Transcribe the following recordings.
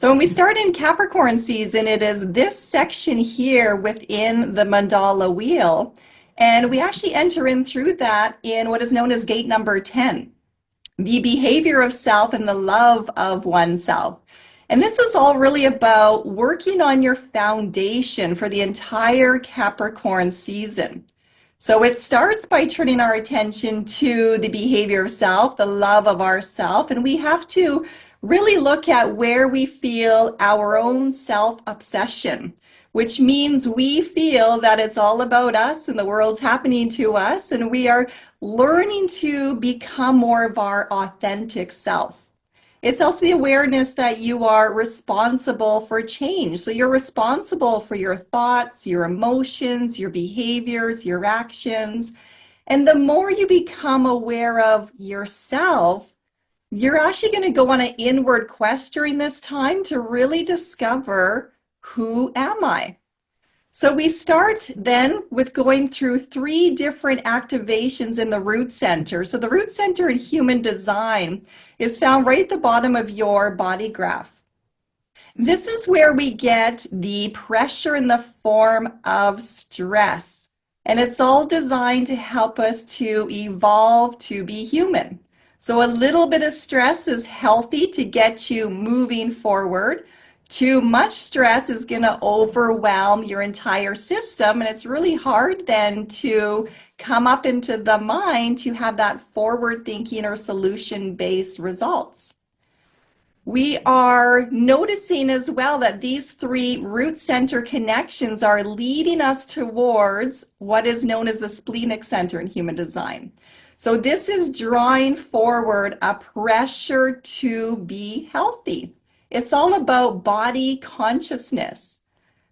So when we start in Capricorn season, it is this section here within the mandala wheel. And we actually enter in through that in what is known as gate number 10, the behavior of self and the love of oneself. And this is all really about working on your foundation for the entire Capricorn season. So it starts by turning our attention to the behavior of self, the love of ourself, and we have to really look at where we feel our own self-obsession, which means we feel that it's all about us and the world's happening to us, and we are learning to become more of our authentic self. It's also the awareness that you are responsible for change. So you're responsible for your thoughts, your emotions, your behaviors, your actions. And the more you become aware of yourself, you're actually going to go on an inward quest during this time to really discover, who am I? So we start then with going through 3 different activations in the root center. So the root center in human design is found right at the bottom of your body graph. This is where we get the pressure in the form of stress. And it's all designed to help us to evolve to be human. So a little bit of stress is healthy to get you moving forward. Too much stress is going to overwhelm your entire system, and it's really hard then to come up into the mind to have that forward thinking or solution-based results. We are noticing as well that these 3 root center connections are leading us towards what is known as the splenic center in human design. So this is drawing forward a pressure to be healthy. It's all about body consciousness.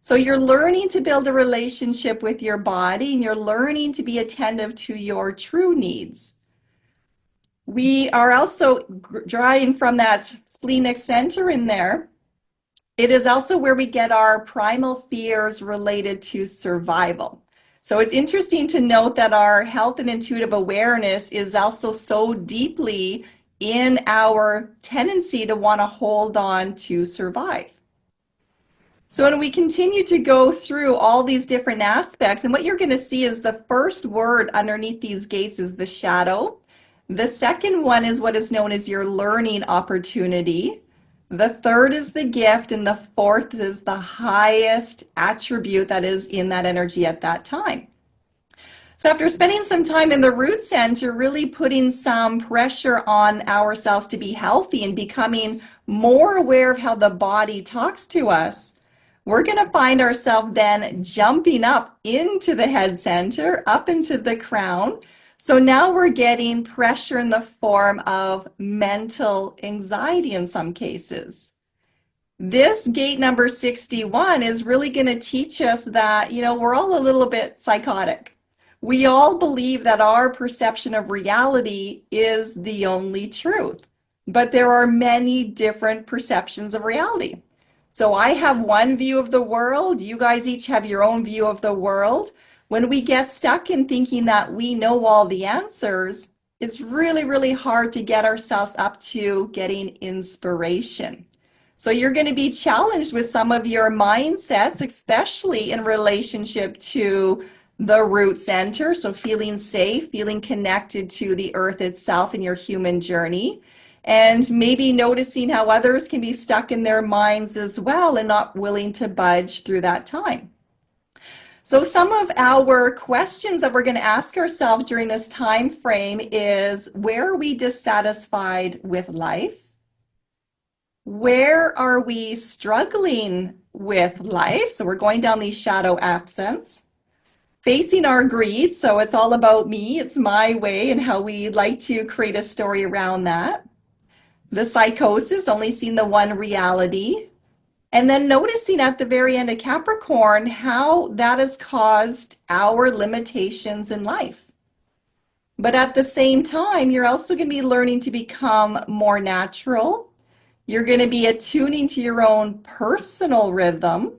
So you're learning to build a relationship with your body, and you're learning to be attentive to your true needs. We are also drawing from that splenic center in there. It is also where we get our primal fears related to survival. So it's interesting to note that our health and intuitive awareness is also so deeply in our tendency to want to hold on to survive. So when we continue to go through all these different aspects, and what you're going to see is the first word underneath these gates is the shadow. The second one is what is known as your learning opportunity. The third is the gift, and the fourth is the highest attribute that is in that energy at that time. So after spending some time in the root center, really putting some pressure on ourselves to be healthy and becoming more aware of how the body talks to us, we're going to find ourselves then jumping up into the head center, up into the crown. So now we're getting pressure in the form of mental anxiety in some cases. This gate number 61 is really going to teach us that, we're all a little bit psychotic. We all believe that our perception of reality is the only truth, but there are many different perceptions of reality. So I have one view of the world, you guys each have your own view of the world. When we get stuck in thinking that we know all the answers, it's really, really hard to get ourselves up to getting inspiration. So you're going to be challenged with some of your mindsets, especially in relationship to the root center. So feeling safe, feeling connected to the earth itself in your human journey, and maybe noticing how others can be stuck in their minds as well and not willing to budge through that time. So some of our questions that we're going to ask ourselves during this time frame is, where are we dissatisfied with life? Where are we struggling with life? So we're going down these shadow accents. Facing our greed, so it's all about me, it's my way, and how we like to create a story around that. The psychosis, only seeing the one reality. And then noticing at the very end of Capricorn how that has caused our limitations in life. But at the same time, you're also going to be learning to become more natural. You're going to be attuning to your own personal rhythm.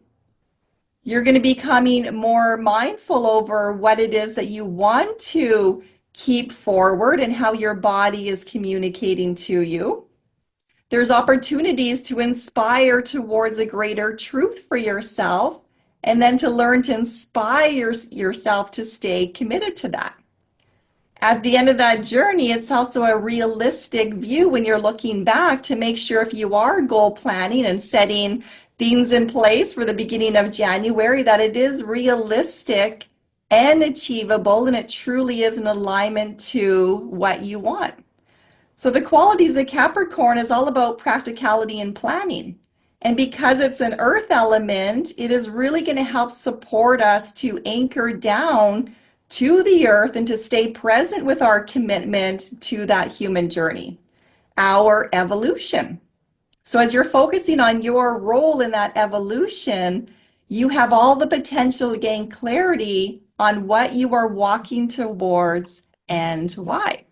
You're going to be becoming more mindful over what it is that you want to keep forward and how your body is communicating to you. There's opportunities to inspire towards a greater truth for yourself, and then to learn to inspire yourself to stay committed to that. At the end of that journey, it's also a realistic view when you're looking back to make sure if you are goal planning and setting things in place for the beginning of January, that it is realistic and achievable, and it truly is in alignment to what you want. So the qualities of Capricorn is all about practicality and planning. And because it's an earth element, it is really going to help support us to anchor down to the earth and to stay present with our commitment to that human journey, our evolution. So as you're focusing on your role in that evolution, you have all the potential to gain clarity on what you are walking towards and why.